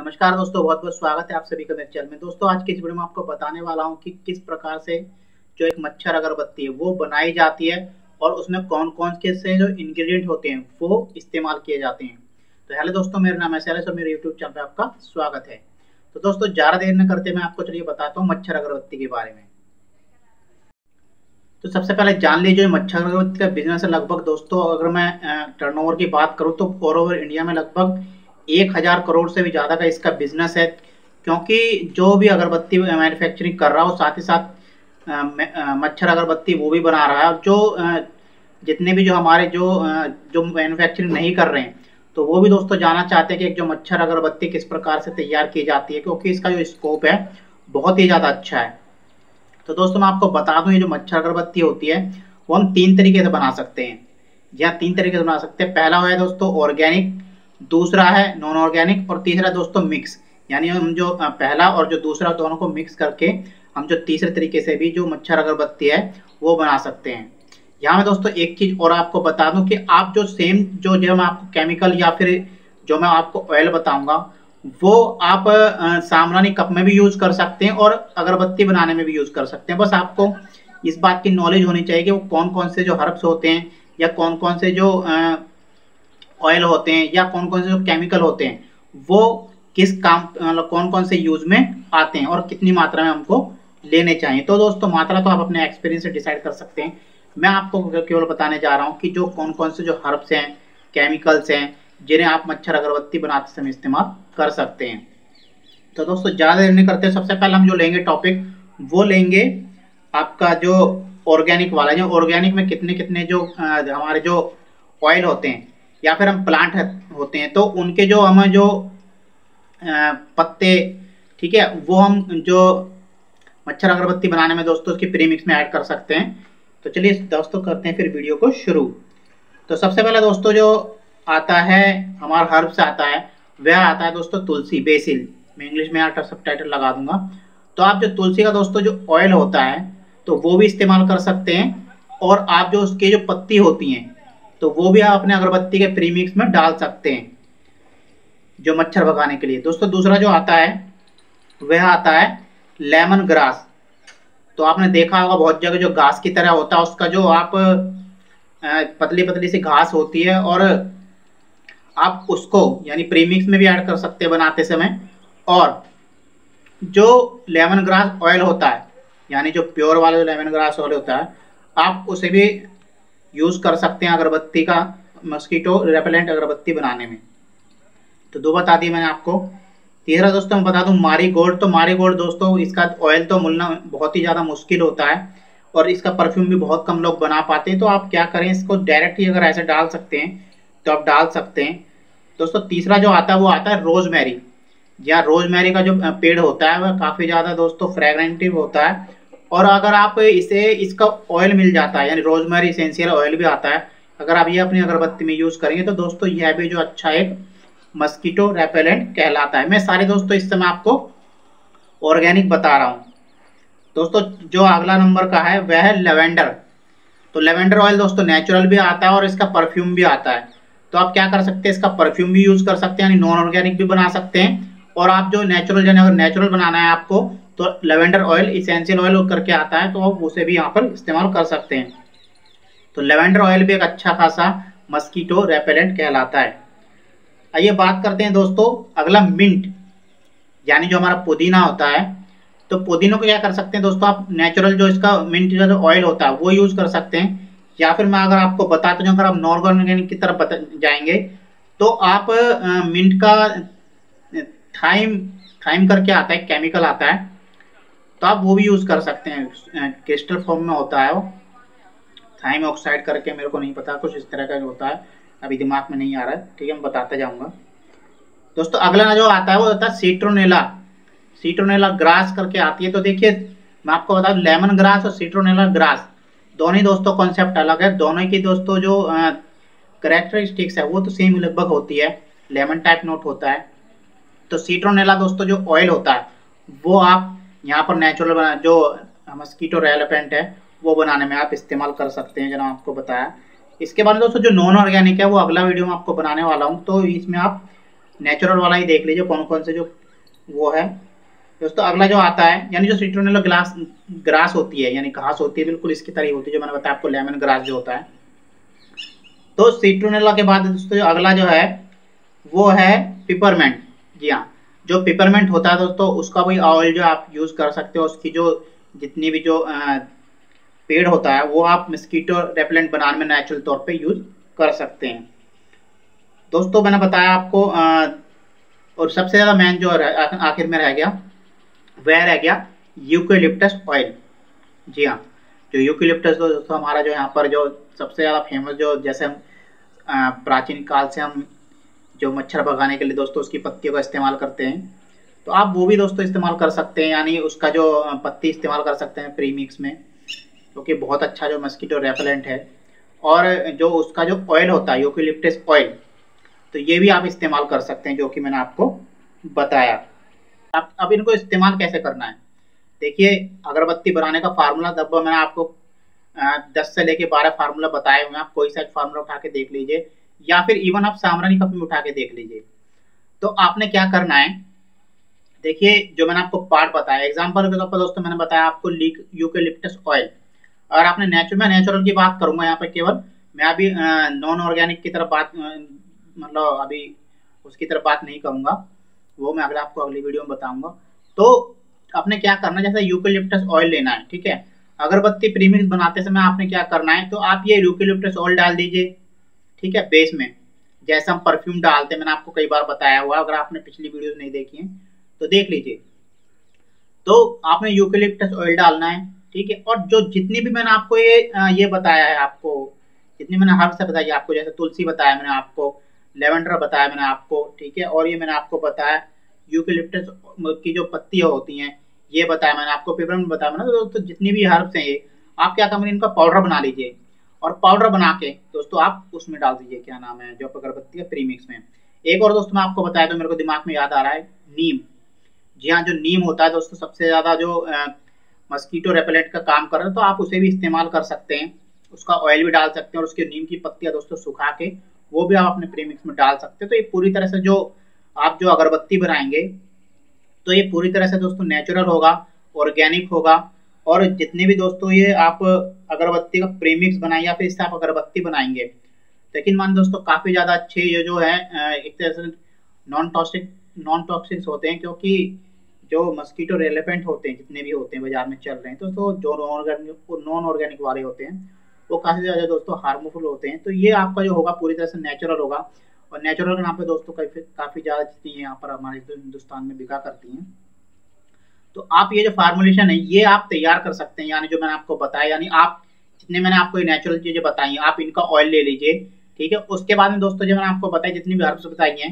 नमस्कार दोस्तों, बहुत बहुत स्वागत है आप सभी का मेरे चैनल में। दोस्तों आज की इस वीडियो में आपको बताने वाला हूं कि किस प्रकार से जो एक मच्छर अगरबत्ती है वो बनाई जाती है और उसमें कौन कौन के से जो इंग्रेडिएंट होते हैं वो इस्तेमाल किए जाते हैं। तो हेलो दोस्तों, मेरा नाम है शैलेश और मेरे यूट्यूब चैनल पर आपका स्वागत है। तो दोस्तों ज़्यादा देर न करते मैं आपको चलिए बताता हूँ मच्छर अगरबत्ती के बारे में। तो सबसे पहले जान लीजिए मच्छर अगरबत्ती का बिजनेस है। लगभग दोस्तों अगर मैं टर्नओवर की बात करूं तो ऑल ओवर इंडिया में लगभग 1000 करोड़ से भी ज़्यादा का इसका बिजनेस है। क्योंकि जो भी अगरबत्ती मैन्युफैक्चरिंग कर रहा हो साथ ही साथ मच्छर अगरबत्ती वो भी बना रहा है। जो जितने भी जो हमारे जो मैन्युफैक्चरिंग नहीं कर रहे हैं तो वो भी दोस्तों जानना चाहते हैं कि एक जो मच्छर अगरबत्ती किस प्रकार से तैयार की जाती है, क्योंकि इसका जो स्कोप है बहुत ही ज़्यादा अच्छा है। तो दोस्तों मैं आपको बता दूं, ये जो मच्छर अगरबत्ती होती है वो हम 3 तरीके से बना सकते हैं। या 3 तरीके से बना सकते हैं। पहला है दोस्तों ऑर्गेनिक, दूसरा है नॉन ऑर्गेनिक और तीसरा दोस्तों मिक्स। यानी हम जो पहला और जो दूसरा दोनों को मिक्स करके हम जो तीसरे तरीके से भी जो मच्छर अगरबत्ती है वो बना सकते हैं। यहाँ मैं दोस्तों एक चीज और आपको बता दूं कि आप जो सेम जो मैं आपको केमिकल या फिर जो मैं आपको ऑयल बताऊंगा वो आप सामरानी कप में भी यूज कर सकते हैं और अगरबत्ती बनाने में भी यूज कर सकते हैं। बस आपको इस बात की नॉलेज होनी चाहिए कि वो कौन कौन से जो हर्ब्स होते हैं या कौन कौन से जो ऑयल होते हैं या कौन कौन से जो केमिकल होते हैं वो किस काम मतलब कौन कौन से यूज में आते हैं और कितनी मात्रा में हमको लेने चाहिए। तो दोस्तों मात्रा तो आप अपने एक्सपीरियंस से डिसाइड कर सकते हैं। मैं आपको केवल बताने जा रहा हूँ कि जो कौन कौन से जो हर्ब्स हैं, केमिकल्स हैं जिन्हें आप मच्छर अगरबत्ती बनाते समय इस्तेमाल कर सकते हैं। तो दोस्तों ज़्यादा देर नहीं करते, सबसे पहले हम जो लेंगे टॉपिक वो लेंगे आपका जो ऑर्गेनिक वाला। जो ऑर्गेनिक में कितने कितने जो हमारे जो ऑयल होते हैं या फिर हम प्लांट होते हैं तो उनके जो हमें जो पत्ते, ठीक है, वो हम जो मच्छर अगरबत्ती बनाने में दोस्तों उसकी प्रीमिक्स में ऐड कर सकते हैं। तो चलिए दोस्तों करते हैं फिर वीडियो को शुरू। तो सबसे पहले दोस्तों जो आता है हमारा हर्ब्स आता है वह आता है दोस्तों तुलसी, बेसिल। मैं इंग्लिश में यहाँ सब टाइटल लगा दूंगा। तो आप जो तुलसी का दोस्तों जो ऑयल होता है तो वो भी इस्तेमाल कर सकते हैं और आप जो उसके जो पत्ती होती हैं तो वो भी आप अपने अगरबत्ती के प्रीमिक्स में डाल सकते हैं जो मच्छर भगाने के लिए। दोस्तों दूसरा जो आता है वह आता है लेमन ग्रास। तो आपने देखा होगा बहुत जगह जो घास की तरह होता है उसका जो आप पतली पतली सी घास होती है और आप उसको यानी प्रीमिक्स में भी ऐड कर सकते हैं बनाते समय। और जो लेमन ग्रास ऑयल होता है यानी जो प्योर वाला जो लेमन ग्रास ऑयल होता है आप उसे भी यूज कर सकते हैं अगरबत्ती का मस्कीटो रेपेलेंट अगरबत्ती बनाने में। तो दो बता दिए मैंने आपको। तीसरा दोस्तों मैं बता दूं मारीगोल्ड। तो मारीगोल्ड दोस्तों इसका ऑयल तो मिलना बहुत ही ज़्यादा मुश्किल होता है और इसका परफ्यूम भी बहुत कम लोग बना पाते हैं। तो आप क्या करें, इसको डायरेक्ट ही अगर ऐसे डाल सकते हैं तो आप डाल सकते हैं। दोस्तों तीसरा जो आता है वो आता है रोजमेरी। या रोजमेरी का जो पेड़ होता है वह काफ़ी ज़्यादा दोस्तों फ्रेगरेंटिव होता है और अगर आप इसे इसका ऑयल मिल जाता है यानी रोजमेरी एसेंशियल ऑयल भी आता है, अगर आप ये अपनी अगरबत्ती में यूज़ करेंगे तो दोस्तों यह भी जो अच्छा एक मस्कीटो रेपेलेंट कहलाता है। मैं सारे दोस्तों इस समय आपको ऑर्गेनिक बता रहा हूँ। दोस्तों जो अगला नंबर का है वह है लेवेंडर। तो लेवेंडर ऑयल दोस्तों नेचुरल भी आता है और इसका परफ्यूम भी आता है। तो आप क्या कर सकते हैं, इसका परफ्यूम भी यूज कर सकते हैं यानी नॉन ऑर्गेनिक भी बना सकते हैं। और आप जो नेचुरल यानी अगर नेचुरल बनाना है आपको तो लेवेंडर ऑयल इसेंशियल ऑयल करके आता है तो आप उसे भी यहाँ पर इस्तेमाल कर सकते हैं। तो लेवेंडर ऑयल भी एक अच्छा खासा मस्कीटो रेपेलेंट कहलाता है। आइए बात करते हैं दोस्तों अगला मिंट यानी जो हमारा पुदीना होता है। तो पुदीनों को क्या कर सकते हैं दोस्तों, आप नेचुरल जो इसका मिंट का जो ऑयल होता है वो यूज कर सकते हैं। या फिर मैं अगर आपको बताता हूँ, अगर आप नॉन ऑर्गेनिक की तरफ जाएंगे तो आप मिंट का थाइम करके आता है, केमिकल आता है, तो आप वो भी यूज कर सकते हैं। क्रिस्टल फॉर्म में होता है वो, थाइम ऑक्साइड करके, मेरे को नहीं पता, कुछ इस तरह का जो होता है, अभी दिमाग में नहीं आ रहा है, ठीक है, मैं बताता जाऊंगा। दोस्तों अगला जो आता है वो होता है सीट्रोनेला। सीट्रोनेला ग्रास करके आती है। तो देखिए मैं आपको बता दूं लेमन ग्रास और सीट्रोनेला ग्रास दोनों ही दोस्तों कॉन्सेप्ट अलग है। दोनों की दोस्तों जो कैरेक्टरिस्टिक्स है वो तो सेम लगभग होती है, लेमन टाइप नोट होता है। तो सीट्रोनेला दोस्तों जो ऑयल होता है वो आप यहाँ पर नेचुरल बना जो मस्कीटो रेपेलेंट है वो बनाने में आप इस्तेमाल कर सकते हैं, जो आपको बताया। इसके बाद दोस्तों जो नॉन ऑर्गेनिक है वो अगला वीडियो में आपको बनाने वाला हूँ। तो इसमें आप नेचुरल वाला ही देख लीजिए कौन कौन से जो वो है दोस्तों। अगला जो आता है यानी जो सिट्रोनेला ग्रास होती है यानी घास होती है, बिल्कुल इसकी तरह होती है जो मैंने बताया आपको लेमन ग्रास जो होता है। तो सिट्रोनेला के बाद दोस्तों अगला जो है वो है पिपरमेंट। जी हाँ, जो पिपरमेंट होता है दोस्तों उसका भी ऑयल जो आप यूज कर सकते हो। उसकी जो जितनी भी जो पेड़ होता है वो आप मस्कीटो रेपेलेंट बनाने में नेचुरल तौर पे यूज कर सकते हैं दोस्तों। मैंने बताया आपको और सबसे ज्यादा मेन जो आखिर में रह गया वह रह गया यूकेलिप्टस ऑयल। जी हाँ, जो यूकेलिप्टस दोस्तों हमारा जो यहाँ पर जो सबसे ज्यादा फेमस जो जैसे हम प्राचीन काल से हम जो मच्छर भगाने के लिए दोस्तों उसकी पत्तियों का इस्तेमाल करते हैं, तो आप वो भी दोस्तों इस्तेमाल कर सकते हैं। यानी उसका जो पत्ती इस्तेमाल कर सकते हैं प्रीमिक्स में, क्योंकि बहुत अच्छा जो मस्कीटो रेपेलेंट है। और जो उसका जो ऑयल होता है यूकेलिप्टस ऑयल, तो ये भी आप इस्तेमाल कर सकते हैं जो कि मैंने आपको बताया। अब इनको इस्तेमाल कैसे करना है, देखिए अगरबत्ती बनाने का फार्मूला लगभग मैंने आपको 10 से लेके 12 फार्मूला बताए हुए हैं। आप कोई सा फार्मूला उठा के देख लीजिए या फिर इवन आप सामरानी कप में उठा के देख लीजिए। तो आपने क्या करना है, देखिए जो मैंने आपको पार्ट बताया एग्जांपल के तौर पर दोस्तों मैंने बताया आपको यूकेलिप्टस ऑयल। और आपने नेचुरल की बात करूंगा यहाँ पे केवल, मैं अभी नॉन ऑर्गेनिक की तरफ बात मतलब अभी उसकी तरफ बात नहीं करूंगा, वो मैं आपको अगली वीडियो में बताऊंगा। तो आपने क्या करना है, जैसे यूकेलिप्टस ऑयल लेना है, ठीक है। अगरबत्ती प्रीमिक्स बनाते समय आपने क्या करना है, तो आप ये यूकेलिप्टस ऑयल डाल दीजिए, ठीक है, बेस में जैसे हम परफ्यूम डालते हैं। मैंने आपको कई बार बताया हुआ, अगर आपने पिछली वीडियो नहीं देखी है तो देख लीजिए। तो आपने यूकेलिप्टस ऑयल डालना है, ठीक है। और जो जितनी भी मैंने आपको ये बताया है, आपको जितनी मैंने हर्ब से बताई आपको, जैसे तुलसी बताया मैंने आपको, लेवेंडर बताया मैंने आपको, ठीक है। और ये मैंने आपको बताया यूकेलिप्टस की जो पत्तियां होती हैं ये बताया मैंने आपको, पेपरमेंट बताया मैंने। तो जितनी भी हर्ब्स हैं ये आप क्या करेंगे, इनका पाउडर बना लीजिए। और पाउडर बना के दोस्तों आप उसमें डाल दीजिए, क्या नाम है, जो अगरबत्ती है प्रीमिक्स में। एक और दोस्तों मैं आपको बताया तो मेरे को दिमाग में याद आ रहा है, नीम। जी हाँ, जो नीम होता है दोस्तों सबसे ज्यादा जो मस्कीटो रेपेलेंट का काम कर रहा है, तो आप उसे भी इस्तेमाल कर सकते हैं। उसका ऑयल भी डाल सकते हैं और उसके नीम की पत्तियां दोस्तों सुखा के वो भी आप अपने प्रीमिक्स में डाल सकते हैं। तो ये पूरी तरह से जो आप जो अगरबत्ती बनाएंगे तो ये पूरी तरह से दोस्तों नेचुरल होगा, ऑर्गेनिक होगा। और जितने भी दोस्तों ये आप अगरबत्ती का प्रीमिक्स बनाएंगे या फिर इससे आप अगरबत्ती बनाएंगे, लेकिन मान दोस्तों काफी ज्यादा अच्छे ये जो है एक तरह से नॉन टॉक्सिक होते हैं, क्योंकि जो मस्कीटो रेलेवेंट होते हैं जितने भी होते हैं बाजार में चल रहे हैं तो जो नॉन ऑर्गेनिक वाले होते हैं वो काफी ज्यादा दोस्तों हार्मफुल होते हैं। तो ये आपका जो होगा पूरी तरह से नेचुरल होगा। और नेचुरल यहाँ पे दोस्तों काफी ज्यादा चीजें यहाँ पर हमारे हिंदुस्तान में बिका करती हैं। तो आप ये जो फार्मुलेशन है ये आप तैयार कर सकते हैं, यानी जो मैंने आपको बताया, यानी आप जितने मैंने आपको ये नेचुरल चीजें बताई आप इनका ऑयल ले लीजिए, ठीक है। उसके बाद में दोस्तों जो मैंने आपको बताया जितनी भी हर्ब्स बताई हैं,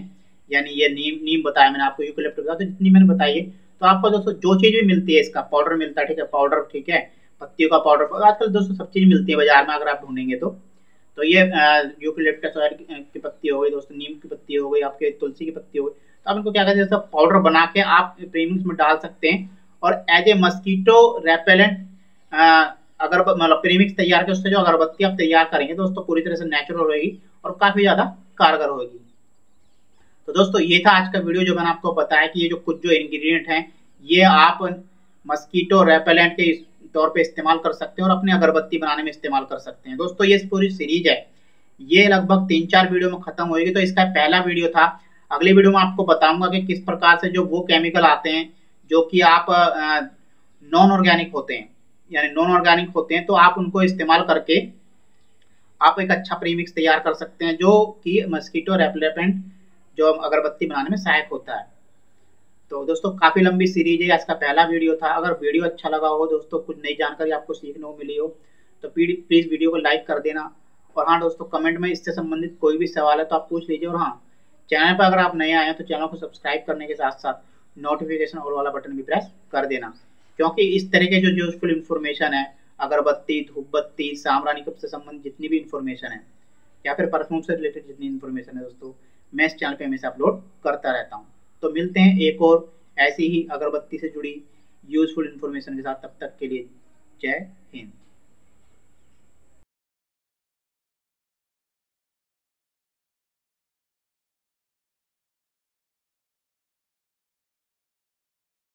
यानी ये नीम बताया मैंने आपको, यूकेलिप्टस बताया, तो जितनी मैंने बताई है, तो आपको दोस्तों जो चीज भी मिलती है इसका पाउडर मिलता है, ठीक है, पाउडर, ठीक है, पत्तियों का पाउडर आजकल दोस्तों सब चीज मिलती है बाजार में अगर आप ढूंढेंगे तो ये यूकेलिप्टस ऑयल की पत्ती हो गई दोस्तों, नीम की पत्ती हो गई, आपके तुलसी की पत्ती हो गई। तो आप इनको क्या करते हैं, पाउडर बना के आप प्रीमिक्स में डाल सकते हैं और एज ए मस्कीटो रेपेलेंट अगर मतलब प्रीमिक्स तैयार के उससे जो अगरबत्ती आप तैयार करेंगे दोस्तों पूरी तरह से नेचुरल रहेगी और काफी ज्यादा कारगर होगी। तो दोस्तों ये था आज का वीडियो जो मैंने आपको बताया कि ये जो कुछ जो इंग्रेडिएंट हैं ये आप मस्कीटो रेपेलेंट के तौर पे इस्तेमाल कर सकते हैं और अपने अगरबत्ती बनाने में इस्तेमाल कर सकते हैं। दोस्तों ये पूरी सीरीज है, ये लगभग 3-4 वीडियो में खत्म होगी। तो इसका पहला वीडियो था, अगली वीडियो में आपको बताऊंगा कि किस प्रकार से जो वो केमिकल आते हैं जो कि आप नॉन ऑर्गेनिक होते हैं, यानी नॉन ऑर्गेनिक होते हैं, तो आप उनको इस्तेमाल करके आप एक अच्छा प्रीमिक्स तैयार कर सकते हैं जो कि मस्कीटो रेपेलेंट जो अगरबत्ती बनाने में सहायक होता है। तो दोस्तों काफी लंबी सीरीज है, इसका पहला वीडियो था। अगर वीडियो अच्छा लगा हो दोस्तों, कुछ नई जानकारी आपको सीखने को मिली हो तो प्लीज वीडियो को लाइक कर देना। और हाँ दोस्तों, कमेंट में इससे संबंधित कोई भी सवाल है तो आप पूछ लीजिए। और हाँ, चैनल पर अगर आप नए आए हैं तो चैनल को सब्सक्राइब करने के साथ साथ नोटिफिकेशन ऑल वाला बटन भी प्रेस कर देना, क्योंकि इस तरह के जो यूजफुल इन्फॉर्मेशन है, अगरबत्ती, धूपबत्ती, सामरानी कप से संबंधित जितनी भी इन्फॉर्मेशन है या फिर परफ्यूम से रिलेटेड जितनी इन्फॉर्मेशन है दोस्तों, मैं इस चैनल पे हमेशा अपलोड करता रहता हूँ। तो मिलते हैं एक और ऐसी ही अगरबत्ती से जुड़ी यूजफुल इन्फॉर्मेशन के साथ, तब तक के लिए जय हिंद।